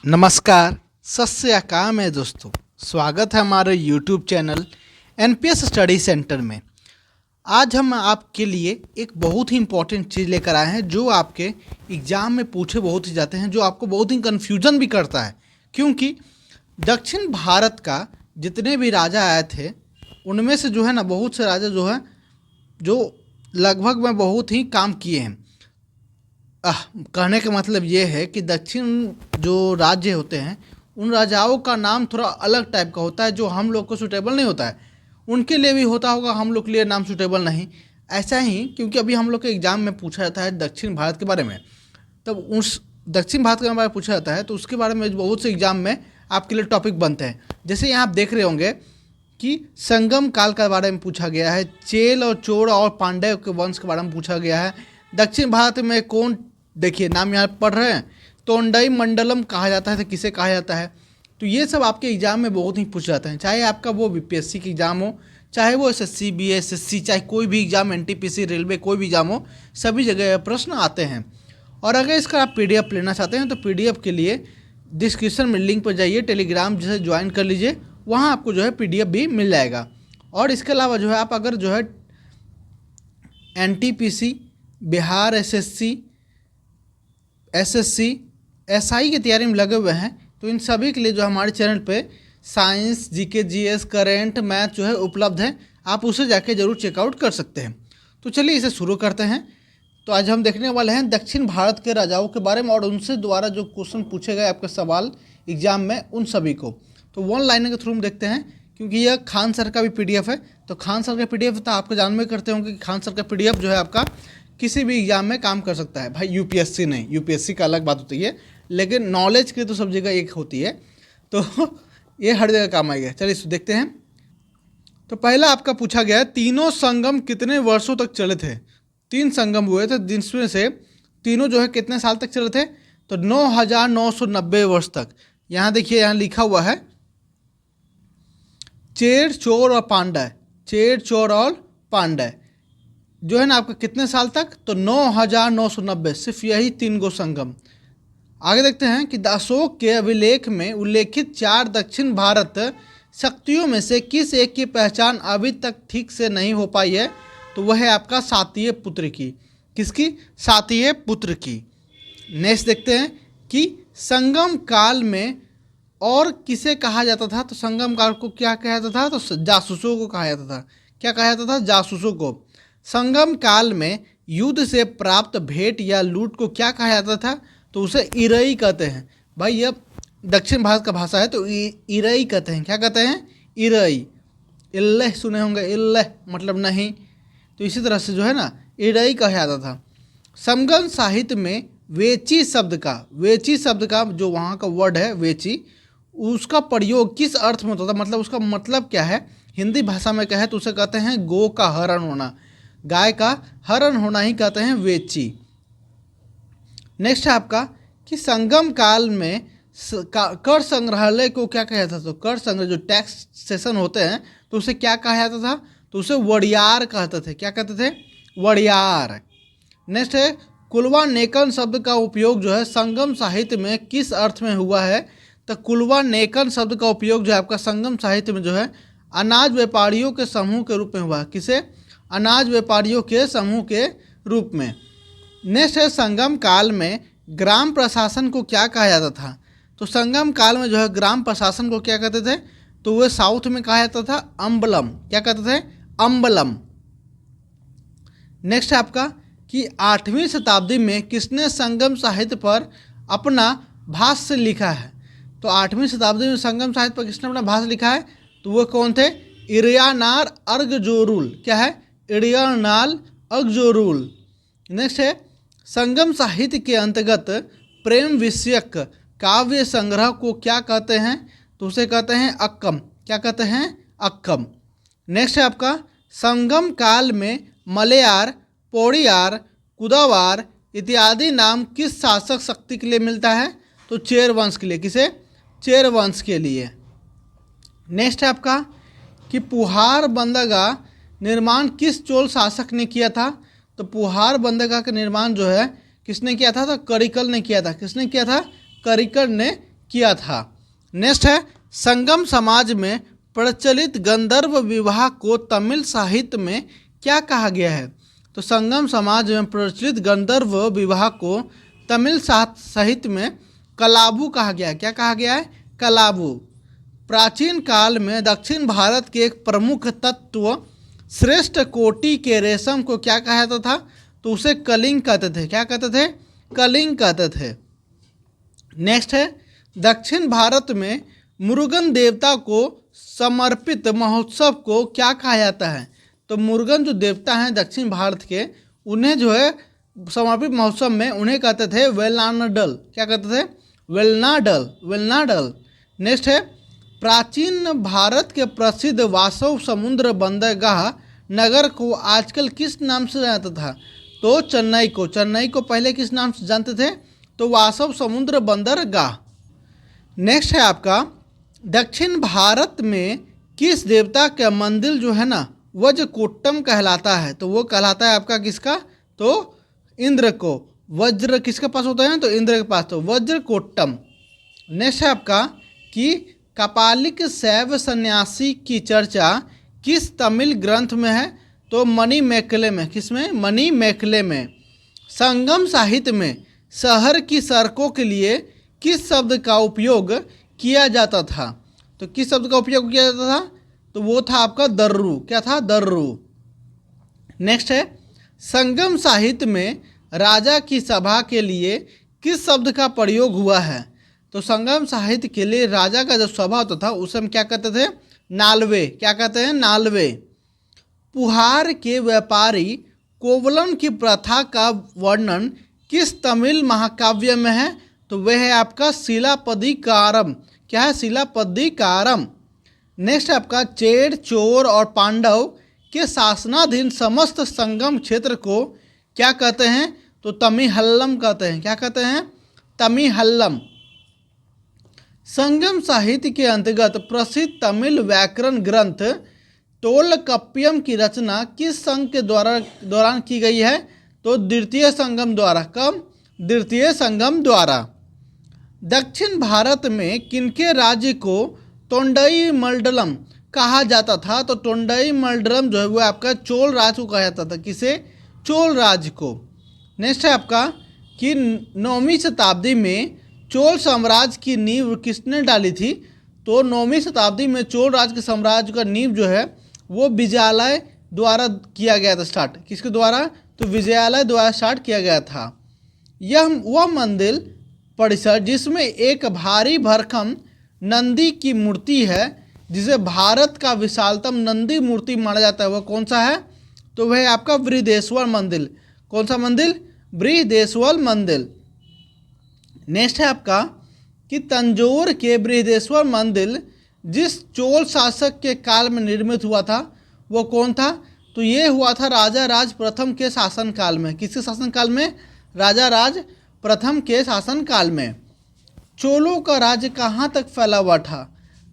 नमस्कार, सत श्री अकाल है दोस्तों। स्वागत है हमारे YouTube channel NPS study centre में। आज हम आपके लिए एक बहुत ही इम्पोर्टेंट चीज़ लेकर आए हैं जो आपके एग्ज़ाम में पूछे बहुत ही जाते हैं, जो आपको बहुत ही कन्फ्यूज़न भी करता है। क्योंकि दक्षिण भारत का जितने भी राजा आए थे उनमें से जो है ना, बहुत से राजा जो है जो लगभग में बहुत ही काम किए हैं। कहने का मतलब ये है कि दक्षिण जो राज्य होते हैं उन राजाओं का नाम थोड़ा अलग टाइप का होता है, जो हम लोग को सूटेबल नहीं होता है। उनके लिए भी होता होगा, हम लोग के लिए नाम सूटेबल नहीं। ऐसा ही क्योंकि अभी हम लोग के एग्ज़ाम में पूछा जाता है दक्षिण भारत के बारे में, तब उस दक्षिण भारत के बारे में पूछा जाता है तो उसके बारे में बहुत से एग्ज़ाम में आपके लिए टॉपिक बनते हैं। जैसे यहाँ आप देख रहे होंगे कि संगम काल के बारे में पूछा गया है, चेल और चोर और पांड्य के वंश के बारे में पूछा गया है। दक्षिण भारत में कौन, देखिए नाम यहाँ पढ़ रहे हैं, तोंडई मंडलम कहा जाता है तो किसे कहा जाता है। तो ये सब आपके एग्ज़ाम में बहुत ही पूछे जाते हैं, चाहे आपका वो बीपीएससी की एग्ज़ाम हो, चाहे वो एसएससी बीएसएससी, चाहे कोई भी एग्ज़ाम, एनटीपीसी, रेलवे, कोई भी एग्ज़ाम हो, सभी जगह प्रश्न आते हैं। और अगर इसका आप पीडीएफ लेना चाहते हैं तो पीडीएफ के लिए डिस्क्रिप्शन में लिंक पर जाइए, टेलीग्राम जैसे ज्वाइन कर लीजिए, वहाँ आपको जो है पीडीएफ भी मिल जाएगा। और इसके अलावा जो है आप अगर जो है एनटीपीसी, बिहार एसएससी, एसआई की तैयारी में लगे हुए हैं तो इन सभी के लिए जो हमारे चैनल पे science, GK, GS, current, math जो है उपलब्ध है, आप उसे जाके जरूर चेकआउट कर सकते हैं। तो चलिए इसे शुरू करते हैं। तो आज हम देखने वाले हैं दक्षिण भारत के राजाओं के बारे में और उनसे द्वारा जो क्वेश्चन पूछे गए आपके सवाल एग्जाम में, उन सभी को तो वन लाइनर के थ्रू हम देखते हैं। क्योंकि यह खान सर का भी पीडीएफ है, तो खान सर का पीडीएफ तो आपको जानवे करते होंगे कि खान सर का पीडीएफ जो है आपका किसी भी एग्जाम में काम कर सकता है। भाई यूपीएससी नहीं, यूपीएससी का अलग बात होती है, लेकिन नॉलेज की तो सब जगह एक होती है, तो ये हर जगह काम आएगा। चलिए इसको देखते हैं। तो पहला आपका पूछा गया है, तीनों संगम कितने वर्षों तक चले थे। 3 संगम हुए थे जिसमें से तीनों जो है कितने साल तक चले थे, तो 9,990 वर्ष तक। यहाँ देखिए, यहाँ लिखा हुआ है चेर, चोर और पांड्य। चेर, चोर और पांड्य जो है ना आपका कितने साल तक, तो 9,990, सिर्फ यही 3 गो संगम। आगे देखते हैं कि अशोक के अभिलेख में उल्लेखित 4 दक्षिण भारत शक्तियों में से किस एक की पहचान अभी तक ठीक से नहीं हो पाई है, तो वह है आपका सातीय पुत्र की। किसकी? सातीय पुत्र की। नेक्स्ट देखते हैं कि संगम काल में और किसे कहा जाता था, तो संगम काल को क्या कहा जाता था, तो जासूसों को कहा जाता था। क्या कहा जाता था? जासूसों को। संगम काल में युद्ध से प्राप्त भेंट या लूट को क्या कहा जाता था, तो उसे इरई कहते हैं। भाई यह दक्षिण भारत का भाषा है तो इरई कहते हैं। क्या कहते हैं? इरई। इल्लह सुने होंगे, इल्लह मतलब नहीं, तो इसी तरह से जो है ना इरई कहा जाता था। समगम साहित्य में वेची शब्द का जो वहाँ का वर्ड है वेची, उसका प्रयोग किस अर्थ में होता था, मतलब उसका मतलब क्या है। हिंदी भाषा में कहे तो उसे कहते हैं गो का हरण होना, गाय का हरण होना ही कहते हैं वेची। नेक्स्ट है आपका कि संगम काल में कर संग्रहालय को क्या कहा जाता था, तो कर संग्रह जो टैक्स सेशन होते हैं तो उसे क्या कहा जाता था, तो उसे वड़ियार कहते थे। क्या कहते थे? वड़ियार। नेक्स्ट है कुलवा नेकन शब्द का उपयोग जो है संगम साहित्य में किस अर्थ में हुआ है, तो कुलवा नेकन शब्द का उपयोग जो है आपका संगम साहित्य में जो है अनाज व्यापारियों के समूह के रूप में हुआ। किसे? अनाज व्यापारियों के समूह के रूप में। नेक्स्ट है संगम काल में ग्राम प्रशासन को क्या कहा जाता था, तो संगम काल में जो है ग्राम प्रशासन को क्या कहते थे, तो वह साउथ में कहा जाता था अम्बलम। क्या कहते थे? अम्बलम। नेक्स्ट है आपका कि 8वीं शताब्दी में किसने संगम साहित्य पर अपना भाष्य लिखा है, तो 8वीं शताब्दी में संगम साहित्य पर किसने अपना भाष्य लिखा है, तो वो कौन थे? इरियानार अर्गजोरुल। क्या है? इरियानाल अर्गजोरुल। नेक्स्ट है संगम साहित्य के अंतर्गत प्रेम विषयक काव्य संग्रह को क्या कहते हैं, तो उसे कहते हैं अक्कम। क्या कहते हैं? अक्कम। नेक्स्ट है आपका संगम काल में मलयार, पौड़ियार, कुदावार इत्यादि नाम किस शासक शक्ति के लिए मिलता है, तो चेर वंश के लिए। किसे? चेर वंश के लिए। नेक्स्ट है आपका कि पुहार बंदरगाह निर्माण किस चोल शासक ने किया था, तो पुहार बंदरगाह का निर्माण जो है किसने किया था, तो करिकल ने किया था। किसने किया था? करिकल ने किया था। नेक्स्ट है, संगम समाज में प्रचलित गंधर्व विवाह को तमिल साहित्य में क्या कहा गया है? तो संगम समाज में प्रचलित गंधर्व विवाह को तमिल साहित्य में कलाबू कहा गया है। क्या कहा गया है? कलाबू। प्राचीन काल में दक्षिण भारत के एक प्रमुख तत्व श्रेष्ठ कोटि के रेशम को क्या कहा जाता था? तो उसे कलिंग कहते थे। क्या कहते थे? कलिंग कहते थे। नेक्स्ट है, दक्षिण भारत में मुरुगन देवता को समर्पित महोत्सव को क्या कहा जाता है? तो मुरुगन जो देवता हैं दक्षिण भारत के, उन्हें जो है समर्पित महोत्सव में उन्हें कहते थे वेलनाडल। क्या कहते थे? वेलनाडल। वेलनाडल। नेक्स्ट है, प्राचीन भारत के प्रसिद्ध वासव समुद्र बंदरगाह नगर को आजकल किस नाम से जाना जाता था? तो चेन्नई को। चेन्नई को पहले किस नाम से जानते थे? तो वासव समुद्र बंदरगाह। नेक्स्ट है आपका, दक्षिण भारत में किस देवता का मंदिर जो है ना वज्रकोट्टम कहलाता है? तो वो कहलाता है आपका किसका? तो इंद्र को। वज्र किसके पास होता है ना? तो इंद्र के पास, तो वज्रकोट्टम। नेक्स्ट है आपका कि कपालिक शैव सन्यासी की चर्चा किस तमिल ग्रंथ में है? तो मणिमेखले में। किसमें? मणिमेखले में। संगम साहित्य में शहर की सड़कों के लिए किस शब्द का उपयोग किया जाता था? तो किस शब्द का उपयोग किया जाता था? तो वो था आपका दर्रू। क्या था? दर्रू। नेक्स्ट है, संगम साहित्य में राजा की सभा के लिए किस शब्द का प्रयोग हुआ है? तो संगम साहित्य के लिए राजा का जब सभा होता था उसे हम क्या कहते थे? नालवे। क्या कहते हैं? नालवे। पुहार के व्यापारी कोवलम की प्रथा का वर्णन किस तमिल महाकाव्य में है? तो वह है आपका शिलापदिकारम। क्या है? शिलापदिकारम। नेक्स्ट आपका चेर, चोर और पांडव के शासनाधीन समस्त संगम क्षेत्र को क्या कहते हैं? तो तमिहल्लम कहते हैं। क्या कहते हैं? तमिहल्लम। संगम साहित्य के अंतर्गत प्रसिद्ध तमिल व्याकरण ग्रंथ टोलकप्पियम की रचना किस संघ के दौरान की गई है? तो द्वितीय संगम द्वारा। कब? द्वितीय संगम द्वारा। दक्षिण भारत में किनके राज्य को तोंडई मंडलम कहा जाता था? तो तोंडई मंडलम जो है वो आपका चोल राज को कहा जाता था। किसे? चोल राज को। नेक्स्ट है आपका कि 9वीं शताब्दी में चोल साम्राज्य की नींव किसने डाली थी? तो 9वीं शताब्दी में चोल राज के साम्राज्य का नींव जो है वो विजयालय द्वारा किया गया था स्टार्ट। किसके द्वारा? तो विजयालय द्वारा स्टार्ट किया गया था। यह वह मंदिर परिसर जिसमें एक भारी भरकम नंदी की मूर्ति है, जिसे भारत का विशालतम नंदी मूर्ति माना जाता है, वह कौन सा है? तो वह आपका बृहदेश्वर मंदिर। कौन सा मंदिर? बृहदेश्वर मंदिर। नेक्स्ट है आपका कि तंजौर के बृहदेश्वर मंदिर जिस चोल शासक के काल में निर्मित हुआ था वो कौन था? तो ये हुआ था राजा राज प्रथम के शासनकाल में। किसके शासनकाल में? राजा राज प्रथम के शासनकाल में। चोलों का राज्य कहाँ तक फैला हुआ था?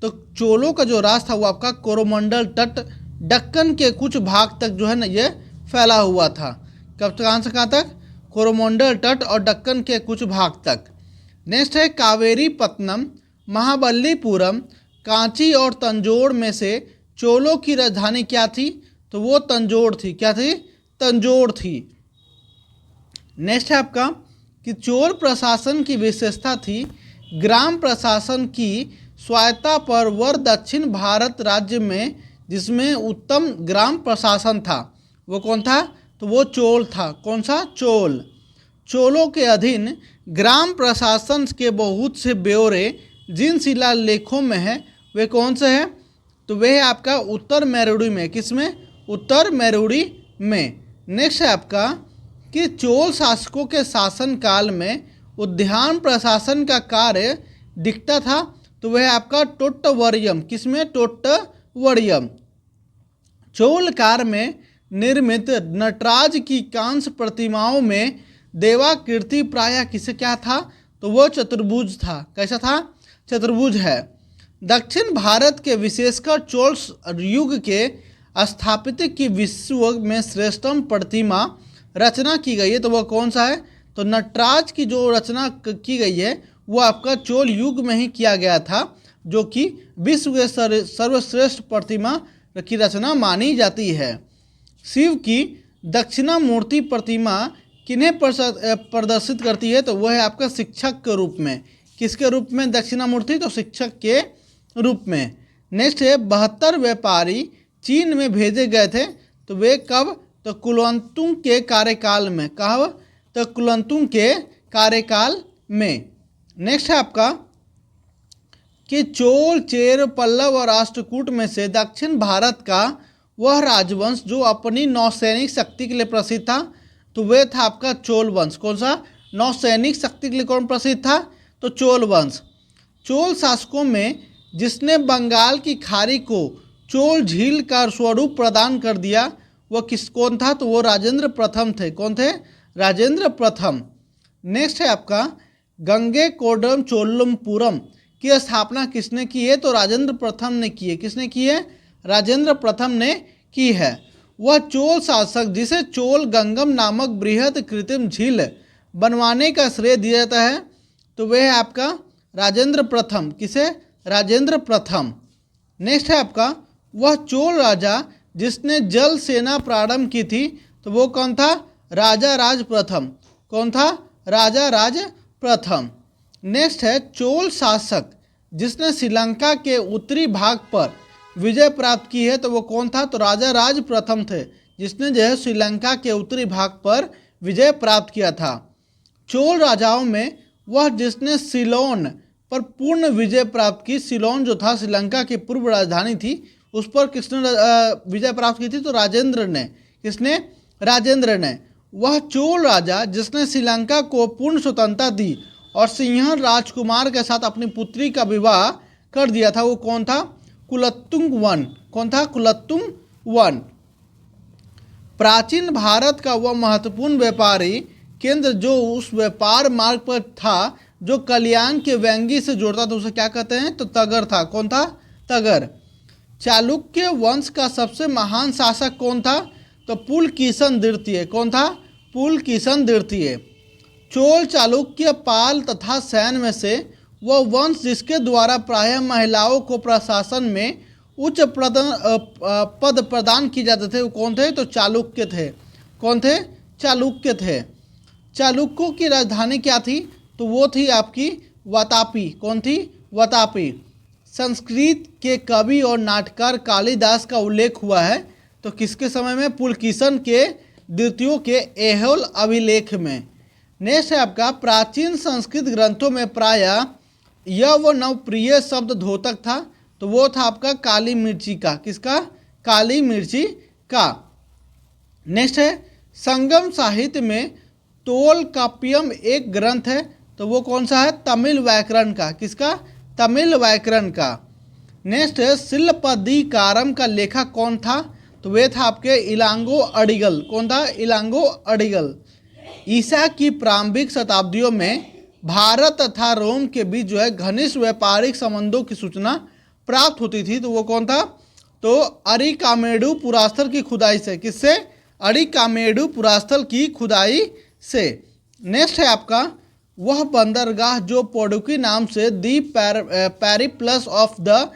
तो चोलों का जो राज था वो आपका कोरोमंडल तट, दक्कन के कुछ भाग तक जो है ना ये फैला हुआ था। कब कहाँ से कहाँ तक? कोरोमंडल तट और दक्कन के कुछ भाग तक। नेक्स्ट है, कावेरी पत्तनम, महाबलीपुरम, कांची और तंजौर में से चोलों की राजधानी क्या थी? तो वो तंजौर थी। क्या थी? तंजौर थी। नेक्स्ट है आपका कि चोल प्रशासन की विशेषता थी ग्राम प्रशासन की स्वायत्ता पर वर दक्षिण भारत राज्य में जिसमें उत्तम ग्राम प्रशासन था वो कौन था? तो वो चोल था। कौन सा? चोल। चोलों के अधीन ग्राम प्रशासन के बहुत से ब्यौरे जिन शिलालेखों में है वे कौन से हैं? तो वे है आपका उत्तर मैरूड़ी में। किसमें? उत्तर मैरूड़ी में। नेक्स्ट है आपका कि चोल शासकों के शासनकाल में उद्यान प्रशासन का कार्य दिखता था, तो वह आपका टोट्टवरियम। किसमें? टोट्टवरियम। चोल काल में निर्मित नटराज की कांस्य प्रतिमाओं में देवाकृति प्रायः किसे क्या था? तो वो चतुर्भुज था। कैसा था? चतुर्भुज है। दक्षिण भारत के विशेषकर चोल युग के स्थापत्य की विश्व में श्रेष्ठतम प्रतिमा रचना की गई है, तो वह कौन सा है? तो नटराज की जो रचना की गई है वो आपका चोल युग में ही किया गया था, जो कि विश्व के सर्वश्रेष्ठ प्रतिमा की रचना मानी जाती है। शिव की दक्षिणामूर्ति प्रतिमा किन्हें प्रदर्शित करती है? तो वह है आपका शिक्षक के रूप में। किसके रूप में दक्षिणामूर्ति? तो शिक्षक के रूप में। नेक्स्ट है 72 व्यापारी चीन में भेजे गए थे, तो वे कब? तो कुलोत्तुंग के कार्यकाल में। कब? तो कुलोत्तुंग के कार्यकाल में। नेक्स्ट है आपका कि चोल, चेर, पल्लव और राष्ट्रकूट में से दक्षिण भारत का वह राजवंश जो अपनी नौसैनिक शक्ति के लिए प्रसिद्ध था, तो वह था आपका चोल वंश। कौन सा? नौसैनिक शक्ति के लिए कौन प्रसिद्ध था? तो चोल वंश। चोल शासकों में जिसने बंगाल की खाड़ी को चोल झील का स्वरूप प्रदान कर दिया, वह कौन था? तो वो राजेंद्र प्रथम थे। कौन थे? राजेंद्र प्रथम। नेक्स्ट है आपका गंगे कोडम चोलमपुरम की स्थापना किसने की है? तो राजेंद्र प्रथम ने की है। किसने की है? राजेंद्र प्रथम ने की है। वह चोल शासक जिसे चोल गंगम नामक बृहद कृत्रिम झील बनवाने का श्रेय दिया जाता है, तो वह है आपका राजेंद्र प्रथम। किसे? राजेंद्र प्रथम। नेक्स्ट है आपका वह चोल राजा जिसने जल सेना प्रारंभ की थी, तो वो कौन था? राजा राज प्रथम। कौन था? राजा राज प्रथम। नेक्स्ट है चोल शासक जिसने श्रीलंका के उत्तरी भाग पर विजय प्राप्त की है, तो वो कौन था? तो राजा राज प्रथम थे, जिसने जो है श्रीलंका के उत्तरी भाग पर विजय प्राप्त किया था। चोल राजाओं में वह जिसने सिलोन पर पूर्ण विजय प्राप्त की। सिलोन जो था श्रीलंका की पूर्व राजधानी थी, उस पर किसने विजय प्राप्त की थी? तो राजेंद्र ने। किसने? राजेंद्र ने। वह चोल राजा जिसने श्रीलंका को पूर्ण स्वतंत्रता दी और सिंहल राजकुमार के साथ अपनी पुत्री का विवाह कर दिया था, वो कौन था? कुलोत्तुंग वन। कौन था? कुलोत्तुंग वन। प्राचीन भारत का वह महत्वपूर्ण व्यापारी केंद्र जो उस व्यापार मार्ग पर था जो कल्याण के व्यंगी से जोड़ता था, उसे क्या कहते हैं? तो तगर था। कौन था? तगर। चालुक्य वंश का सबसे महान शासक कौन था? तो पुलकेशिन द्वितीय। कौन था? पुलकेशिन द्वितीय। चोल, चालुक्य, पाल तथा सैन में से वह वंश जिसके द्वारा प्रायः महिलाओं को प्रशासन में उच्च पद प्रदान किए जाते थे, वो कौन थे? तो चालुक्य थे। कौन थे? चालुक्य थे। चालुक्यों की राजधानी क्या थी? तो वो थी आपकी वातापी। कौन थी? वातापी। संस्कृत के कवि और नाटककार कालिदास का उल्लेख हुआ है, तो किसके समय में? पुलकेशिन के द्वितीय के ऐहोल अभिलेख में। नेक्स्ट है आपका प्राचीन संस्कृत ग्रंथों में प्रायः यह वो नवप्रिय शब्द धोतक था, तो वो था आपका काली मिर्ची का। किसका? काली मिर्ची का। नेक्स्ट है संगम साहित्य में तोल काव्यम एक ग्रंथ है, तो वो कौन सा है? तमिल व्याकरण का। किसका? तमिल व्याकरण का। नेक्स्ट है शिल्पदिकारम का लेखक कौन था? तो वे था आपके इलांगो अडिगल। कौन था? इलांगो अडिगल। ईसा की प्रारंभिक शताब्दियों में भारत तथा रोम के बीच जो है घनिष्ठ व्यापारिक संबंधों की सूचना प्राप्त होती थी, तो वो कौन था? तो अरिकामेडु पुरास्थल की खुदाई से। किससे? अरिकामेडु पुरास्थल की खुदाई से। नेक्स्ट है आपका वह बंदरगाह जो पोर्टुगी नाम से दी पेरिप्लस ऑफ द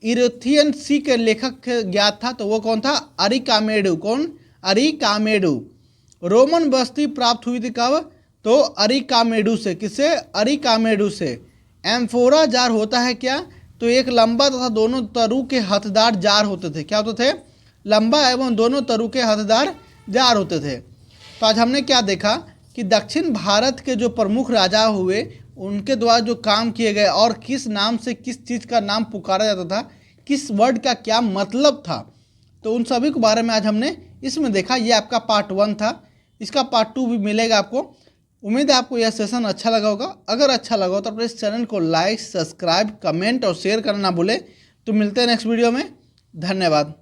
इरेथियन सी के लेखक ज्ञात था, तो वो कौन था? अरिकामेडु। कौन? अरिकामेडु। रोमन बस्ती प्राप्त हुई थी कब? तो अरिकामेडु से। किससे? अरिकामेडु से। एम्फोरा जार होता है क्या? तो एक लंबा तथा दोनों तरु के हथदार जार होते थे। क्या होते थे? लंबा एवं दोनों तरु के हथदार जार होते थे। तो आज हमने क्या देखा कि दक्षिण भारत के जो प्रमुख राजा हुए, उनके द्वारा जो काम किए गए और किस नाम से किस चीज़ का नाम पुकारा जाता था, किस वर्ड का क्या मतलब था, तो उन सभी के बारे में आज हमने इसमें देखा। ये आपका पार्ट 1 था। इसका पार्ट 2 भी मिलेगा आपको। उम्मीद है आपको यह सेशन अच्छा लगा होगा। अगर अच्छा लगा हो तो अपने इस चैनल को लाइक, सब्सक्राइब, कमेंट और शेयर करना ना भूलें। तो मिलते हैं नेक्स्ट वीडियो में। धन्यवाद।